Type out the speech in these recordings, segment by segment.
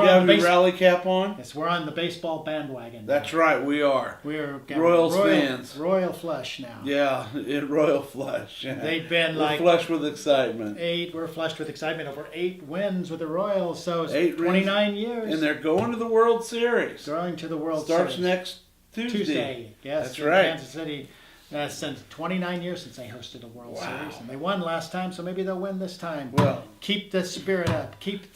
have your rally cap on? Yes, we're on the baseball bandwagon. That's right, we are. We're Royals fans. Royal flush now. Yeah, royal flush. Yeah. They've been we're flush with excitement. We're flushed with excitement over 8 wins with the Royals. So it's 29 years. And they're going to the World Series. Going to the World Series. Starts next Tuesday. Yes, that's right. Kansas City. Since 29 years since they hosted a World Series, and they won last time, so maybe they'll win this time. Well, keep the spirit up. Keep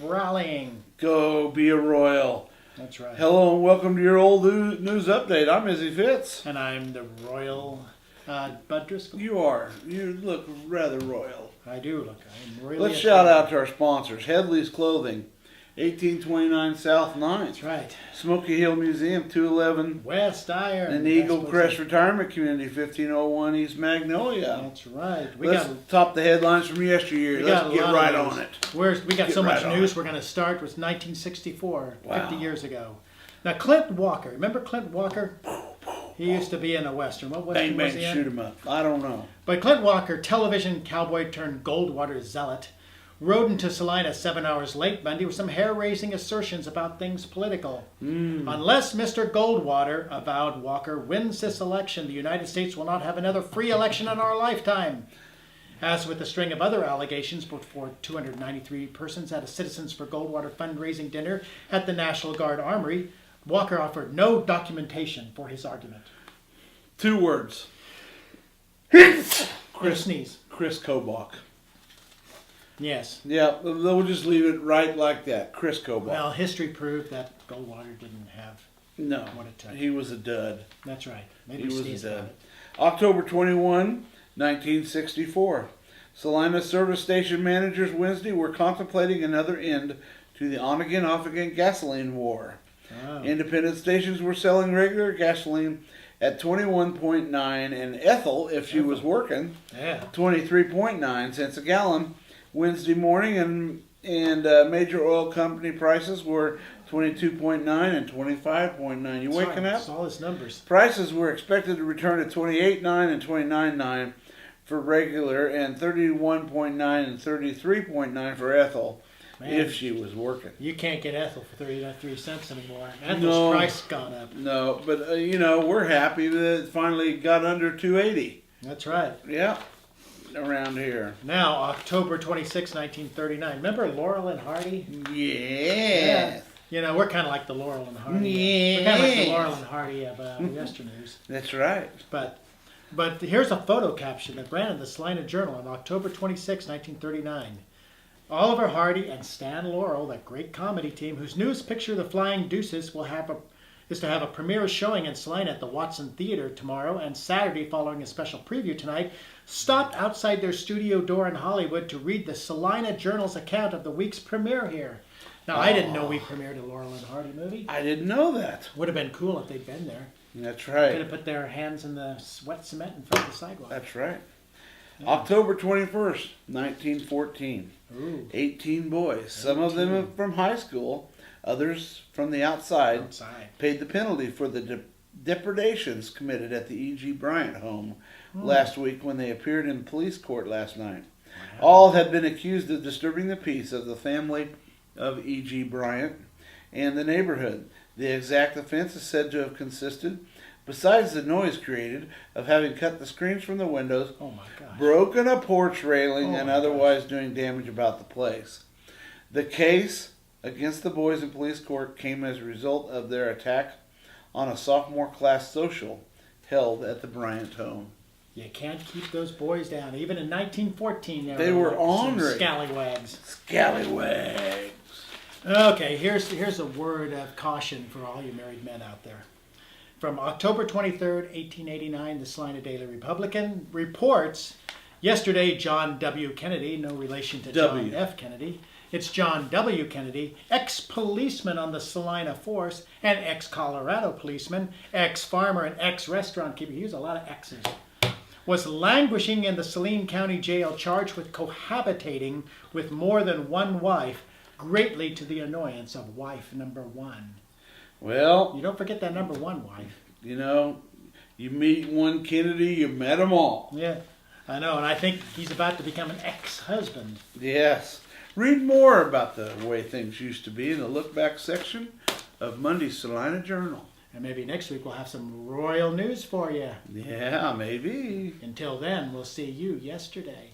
rallying. Go be a Royal. That's right. Hello and welcome to your old news update. I'm Izzy Fitz. And I'm the Royal Bud Driscoll. You are. You look rather royal. I do look. I'm really. Let's shout out to our sponsors. Headley's Clothing, 1829 South 9th. That's right. Smoky Hill Museum, 211 West Iron. And the Eagle Crest Retirement Community, 1501 East Magnolia. That's right. Let's top the headlines from yesteryear. Let's get right on it. We got so much news. We're going to start with 1964, 50 years ago. Now, Clint Walker. Remember Clint Walker? He used to be in a Western. What Western was he in? Shoot him up. I don't know. But Clint Walker, television cowboy turned Goldwater zealot, rode into Salina 7 hours late Monday with some hair-raising assertions about things political. Unless Mr. Goldwater, avowed Walker, wins this election, the United States will not have another free election in our lifetime. As with a string of other allegations before 293 persons at a Citizens for Goldwater fundraising dinner at the National Guard Armory, Walker offered no documentation for his argument. 2 words. Chris Kobach. Yes. Yeah, we'll just leave it right like that. Chris Kobach. Well, history proved that Goldwater didn't have what it took. He was a dud. That's right. Maybe he was a dud. October 21, 1964. Salina service station managers Wednesday were contemplating another end to the on-again, off-again gasoline war. Oh. Independent stations were selling regular gasoline at 21.9 and ethyl, if she was working, 23.9 cents a gallon. Wednesday morning, and major oil company prices were 22.9 and 25.9. You waking up? That's all his numbers. Prices were expected to return to 28.9 and 29.9 for regular, and 31.9 and 33.9 for ethyl. Man, if she was working. You can't get ethyl for 33 cents anymore. Ethyl's price gone up. No, but we're happy that it finally got under 280. That's right. Yeah. Around here. Now, October 26, 1939. Remember Laurel and Hardy? Yeah. We're kind of like the Laurel and Hardy. Yeah. We're kind of like the Laurel and Hardy of YESTERNEWS. That's right. But here's a photo caption that ran in the Salina Journal on October 26, 1939. Oliver Hardy and Stan Laurel, that great comedy team, whose newest picture, The Flying Deuces, is to have a premiere showing in Salina at the Watson Theater tomorrow and Saturday following a special preview tonight, stopped outside their studio door in Hollywood to read the Salina Journal's account of the week's premiere here. Now, I didn't know we premiered a Laurel and Hardy movie. I didn't know that. Would have been cool if they'd been there. That's right. Could have put their hands in the wet cement in front of the sidewalk. That's right. Yeah. October 21st, 1914. Ooh. 18 boys, some of them from high school, others from the outside, paid the penalty for the depredations committed at the E.G. Bryant home last week when they appeared in police court last night. All had been accused of disturbing the peace of the family of E.G. Bryant and the neighborhood. The exact offense is said to have consisted, besides the noise created, of having cut the screens from the windows, broken a porch railing, and otherwise doing damage about the place. The case against the boys in police court came as a result of their attack on a sophomore class social held at the Bryant home. You can't keep those boys down. Even in 1914, they were ornery. Scallywags. Scallywags. Okay, here's a word of caution for all you married men out there. From October 23rd, 1889, the Salina Daily Republican reports, yesterday John W. Kennedy, no relation to John F. Kennedy, it's John W. Kennedy, ex-policeman on the Salina force, and ex-Colorado policeman, ex-farmer, and ex-restaurant keeper, he used a lot of X's, was languishing in the Saline County Jail charged with cohabitating with more than one wife, greatly to the annoyance of wife number 1. Well, you don't forget that number 1 wife. You meet one Kennedy, you met them all. Yeah, I know, and I think he's about to become an ex-husband. Yes. Read more about the way things used to be in the look back section of Monday's Salina Journal. And maybe next week we'll have some royal news for you. Yeah, maybe. Until then, we'll see you yesterday.